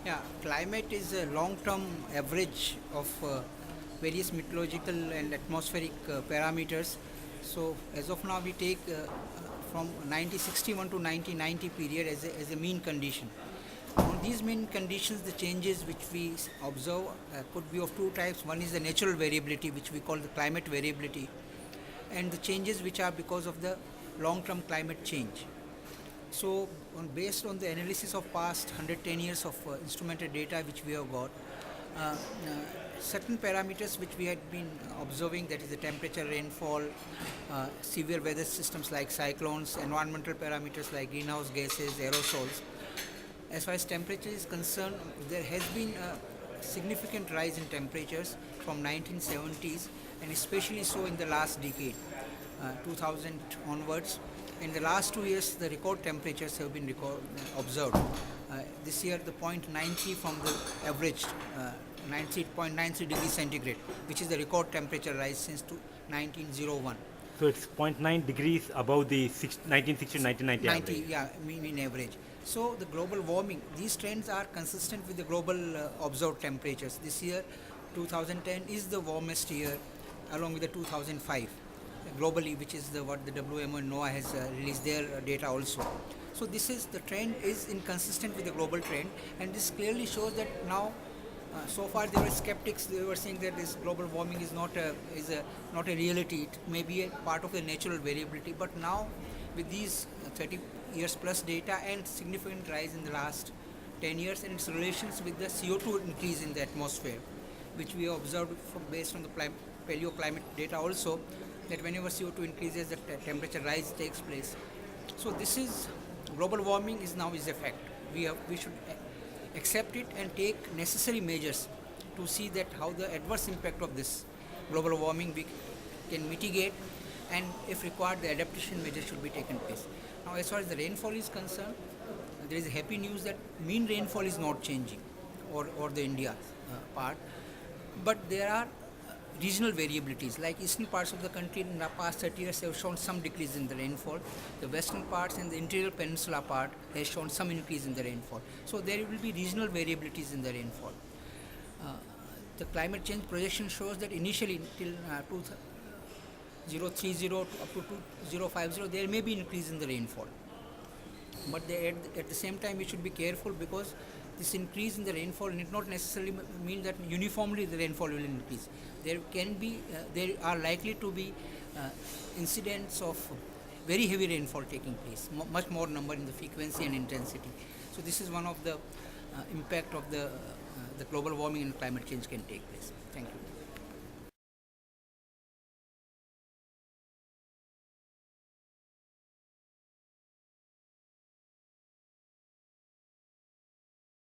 Yeah, climate is a long-term average of various meteorological and atmospheric parameters. So as of now, we take from 1961 to 1990 period as a mean condition. On these mean conditions, the changes which we observe could be of two types. One is the natural variability, which we call the climate variability, and the changes which are because of the long-term climate change. So, based on the analysis of past 110 years of instrumented data which we have got, certain parameters which we had been observing, that is the temperature, rainfall, severe weather systems like cyclones, environmental parameters like greenhouse gases, aerosols. As far as temperature is concerned, there has been a significant rise in temperatures from 1970s and especially so in the last decade, 2000 onwards. In the last 2 years, the record temperatures have been observed. This year, the 0.93 from the average 90.93 degrees centigrade, which is the record temperature rise since 1901. So it's zero point 0.9 degrees above the 1960 1990 90, average. yeah, mean average. So the global warming, these trends are consistent with the global observed temperatures. This year, 2010 is the warmest year, along with the 2005 globally, which is what the WMO and NOAA has released their data also. So this is the trend is inconsistent with the global trend, and this clearly shows that now. So far, there were skeptics. They were saying that this global warming is not a reality. It may be a part of the natural variability. But now, with these 30 years plus data and significant rise in the last 10 years and its relations with the CO2 increase in the atmosphere, which we observed based on the paleoclimate data also, that whenever CO2 increases, the temperature rise takes place. So this is global warming is now is a fact. We should accept it and take necessary measures to see that how the adverse impact of this global warming we can mitigate, and if required the adaptation measures should be taken place. Now as far as the rainfall is concerned, there is a happy news that mean rainfall is not changing, or the India part, but there are regional variabilities, like eastern parts of the country in the past 30 years have shown some decrease in the rainfall. The western parts and the interior peninsula part has shown some increase in the rainfall. So there will be regional variabilities in the rainfall. The climate change projection shows that initially till 2030 to up to 2050 there may be increase in the rainfall. But at the same time we should be careful, because this increase in the rainfall need not necessarily mean that uniformly the rainfall will increase. There are likely to be incidents of very heavy rainfall taking place, much more number in the frequency and intensity. So this is one of the impact of the global warming and climate change can take place. Thank you.